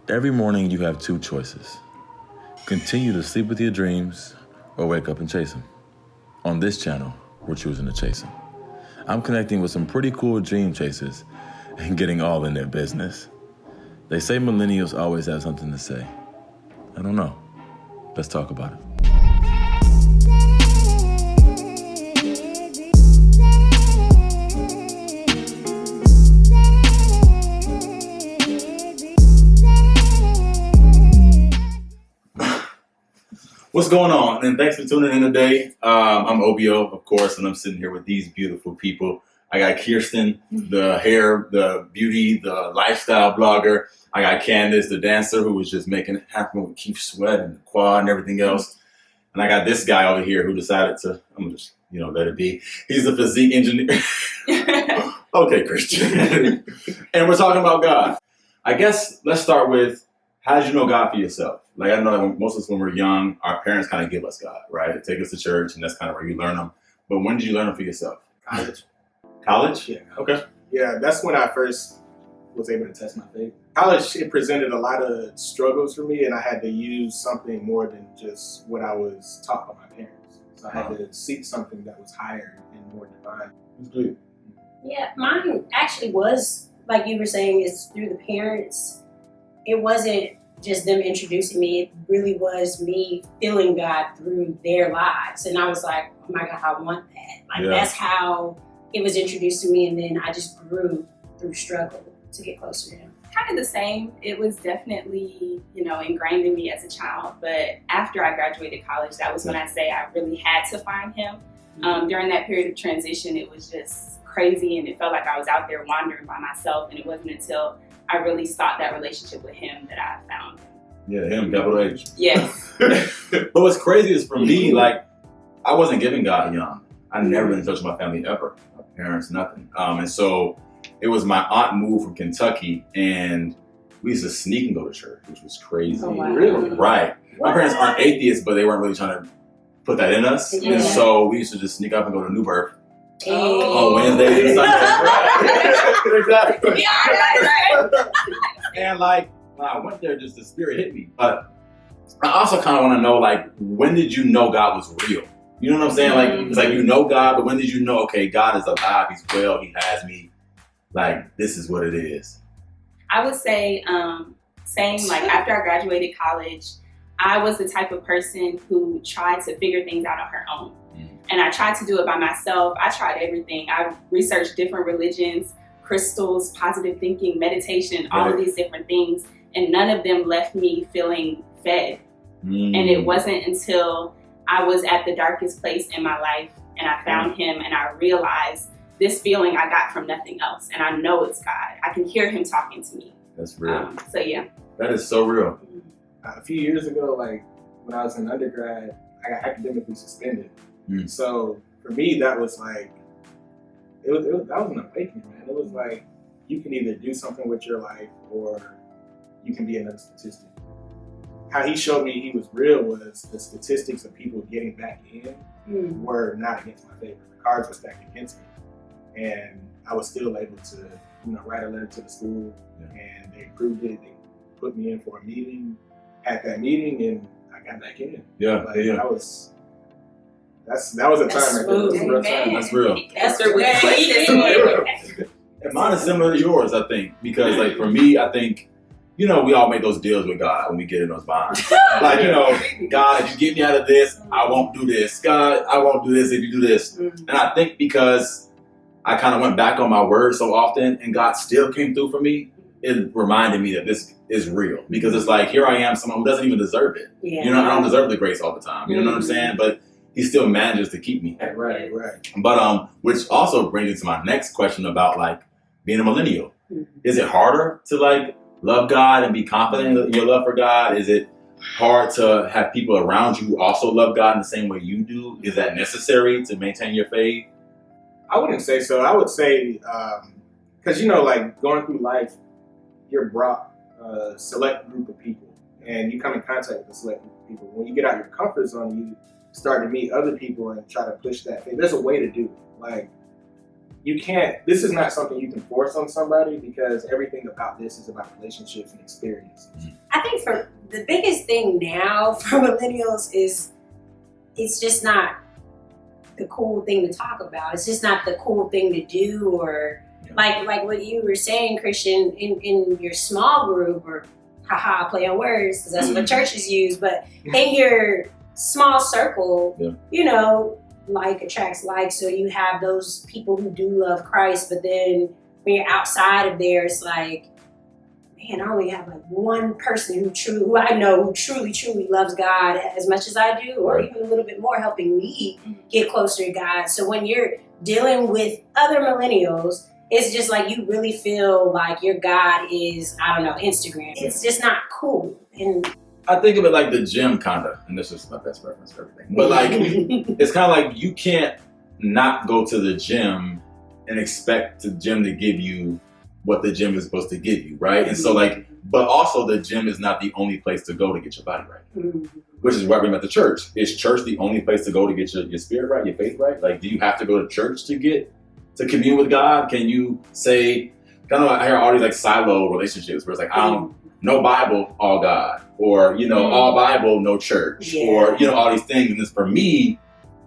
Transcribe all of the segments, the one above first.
Every morning you have two choices. Continue to sleep with your dreams or wake up and chase them. On this channel, we're choosing to chase them. I'm connecting with some pretty cool dream chasers and getting all in their business. They say millennials always have something to say. I don't know. Let's talk about it. What's going on? And thanks for tuning in today. I'm OBO, of course, and I'm sitting here with these beautiful people. I got Kirsten, the hair, the beauty, the lifestyle blogger. I got Candace, the dancer, who was just making it happen with Keith Sweat and the quad and everything else. And I got this guy over here who decided to, I'm gonna just, let it be. He's a physique engineer. Okay, Christian. And we're talking about God. I guess let's start with, how did you know God for yourself? Like, I know that most of us, when we're young, our parents kind of give us God, right? They take us to church, and that's kind of where you learn them. But when did you learn them for yourself? College. College? Yeah. Okay. Yeah, that's when I first was able to test my faith. College, it presented a lot of struggles for me, and I had to use something more than just what I was taught by my parents. So I had to seek something that was higher and more divine. That's good. Yeah, mine actually was, like you were saying, is through the parents. It wasn't just them introducing me, it really was me feeling God through their lives. And I was like, oh my God, I want that. Like, that's how it was introduced to me. And then I just grew through struggle to get closer to him. Kind of the same. It was definitely, ingrained in me as a child. But after I graduated college, that was when I say I really had to find him. During that period of transition, it was just crazy. And it felt like I was out there wandering by myself. And it wasn't until I really sought that relationship with him that I found him. Yeah, him, capital H. Yes. But what's crazy is for me, like, I wasn't giving God young. I never been in touch with my family ever. My parents, nothing. And so it was my aunt moved from Kentucky, and we used to sneak and go to church, which was crazy. Oh, wow. Really? Right. My parents aren't atheists, but they weren't really trying to put that in us. Yeah. And so we used to just sneak up and go to New Birth Oh. on Wednesdays and Sundays. Right? Exactly. Yeah, And like, when I went there, just the spirit hit me. But I also kind of want to know, like, when did you know God was real? You know what I'm saying? Like, it's like, you know God, but when did you know, okay, God is alive, he's well, he has me. Like, this is what it is. I would say, same, like after I graduated college, I was the type of person who tried to figure things out on her own. And I tried to do it by myself. I tried everything. I researched different religions, crystals, positive thinking, meditation, all of these different things. And none of them left me feeling fed. And it wasn't until I was at the darkest place in my life and I found him and I realized this feeling I got from nothing else. And I know it's God. I can hear him talking to me. That's real. So yeah. That is so real. A few years ago, like when I was in undergrad, I got academically suspended. So for me, that was like, that was an awakening, man. It was like, you can either do something with your life or you can be another statistic. How he showed me he was real was the statistics of people getting back in were not against my favor. The cards were stacked against me. And I was still able to, write a letter to the school and they approved it. They put me in for a meeting, had that meeting, and I got back in. That was a time right there. That was a real time. That's real. That's real. And mine is similar to yours, I think, because like for me, I think, we all make those deals with God when we get in those bonds. Like, God, if you get me out of this, I won't do this. God, I won't do this if you do this. And I think because I kind of went back on my word so often and God still came through for me, it reminded me that this is real. Because it's like, here I am, someone who doesn't even deserve it. Yeah. I don't deserve the grace all the time. You know what I'm saying? But he still manages to keep me. Right. But which also brings me to my next question about like being a millennial. Is it harder to like love God and be confident in your love for God? Is it hard to have people around you also love God in the same way you do? Is that necessary to maintain your faith? I wouldn't say so. I would say, because like going through life, you're brought a select group of people and you come in contact with a select group of people. When you get out of your comfort zone, you start to meet other people and try to push that faith. There's a way to do it. Like, you can't. This is not something you can force on somebody because everything about this is about relationships and experiences. I think for the biggest thing now for millennials is it's just not the cool thing to talk about. It's just not the cool thing to do, or like what you were saying, Christian, in your small group, or haha, play on words because that's what churches use, but in your small circle, you know, like attracts like, so you have those people who do love Christ, but then when you're outside of there, it's like, man, I only have like one person who I know who truly loves God as much as I do, or even a little bit more, helping me get closer to God. So when you're dealing with other millennials, it's just like you really feel like your God is, I don't know, Instagram. It's just not cool. And I think of it like the gym, kind of, and this is my best reference for everything. But like, it's kind of like you can't not go to the gym and expect the gym to give you what the gym is supposed to give you, right? And so like, but also the gym is not the only place to go to get your body right, which is why we met the church. Is church the only place to go to get your spirit right, your faith right? Like, do you have to go to church to commune with God? Can you say, kind of, I hear all these like silo relationships where it's like, I don't, no Bible, all God, or, you know, all Bible, no church, or, you know, all these things. And it's for me,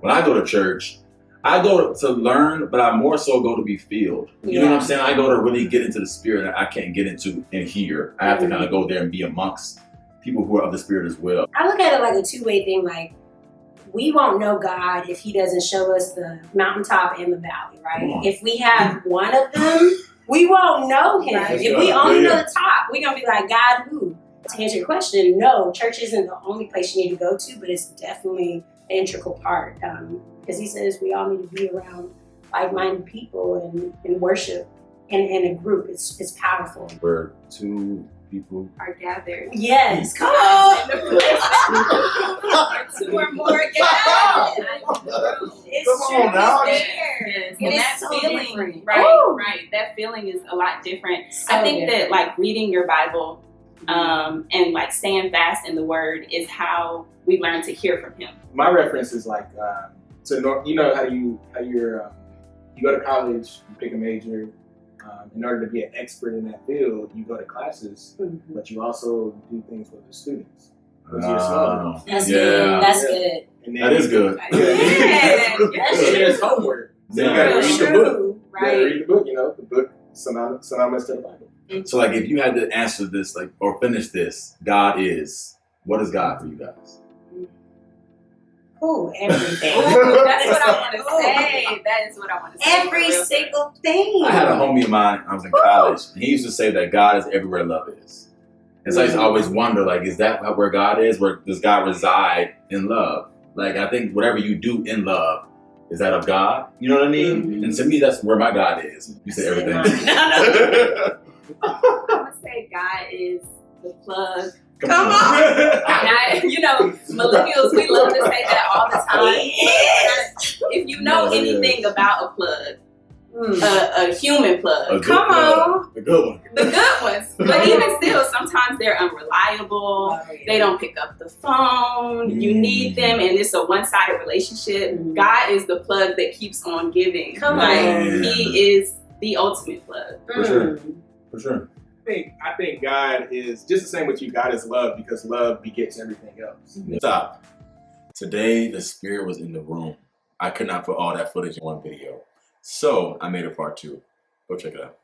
when I go to church, I go to learn, but I more so go to be filled. You know what I'm saying? I go to really get into the spirit that I can't get into in here. I have to kind of go there and be amongst people who are of the spirit as well. I look at it like a two-way thing. Like, we won't know God if he doesn't show us the mountaintop and the valley, right? If we have one of them, we won't know him. Right. If we only know the top, we're going to be like, God, who? To answer your question, no, church isn't the only place you need to go to, but it's definitely an integral part. Because he says we all need to be around like-minded people and worship in a group. It's powerful. Where two people are gathered. Yes, come on. Two or more gathered. It's come on now. Yes. And that so feeling, different. right. That feeling is a lot different. So I think different. that like reading your Bible and like staying fast in the Word is how we learn to hear from Him. My reference is like, you know how you go to college, you pick a major. In order to be an expert in that field, you go to classes, but you also do things with the students. That's good. That's good. And then, that is good. And there's homework. Then you gotta read the book. Right. You gotta read the book, you know, the book synonymous to the Bible. So like, if you had to answer this, like, or finish this, God is, what is God for you guys? Oh, everything. That's what I want to say. That is what I want to say. Every single thing. I had a homie of mine, I was in college, and he used to say that God is everywhere love is. And so I used to always wonder, like, is that where God is? Where does God reside in love? Like, I think whatever you do in love, is that of God? You know what I mean? And to me, that's where my God is. You say everything. I'm going to say God is the plug. Come on. And you know, millennials, we love to say that all the time. If you know anything about a plug, a human plug, come on. The good one. The good ones. But even still, sometimes they're unreliable. They don't pick up the phone. You need them, and it's a one-sided relationship. God is the plug that keeps on giving. Come on. He is the ultimate plug. For sure. For sure. I think God is just the same with you. God is love because love begets everything else. Stop. Today, the spirit was in the room. I could not put all that footage in one video. So I made a part 2. Go check it out.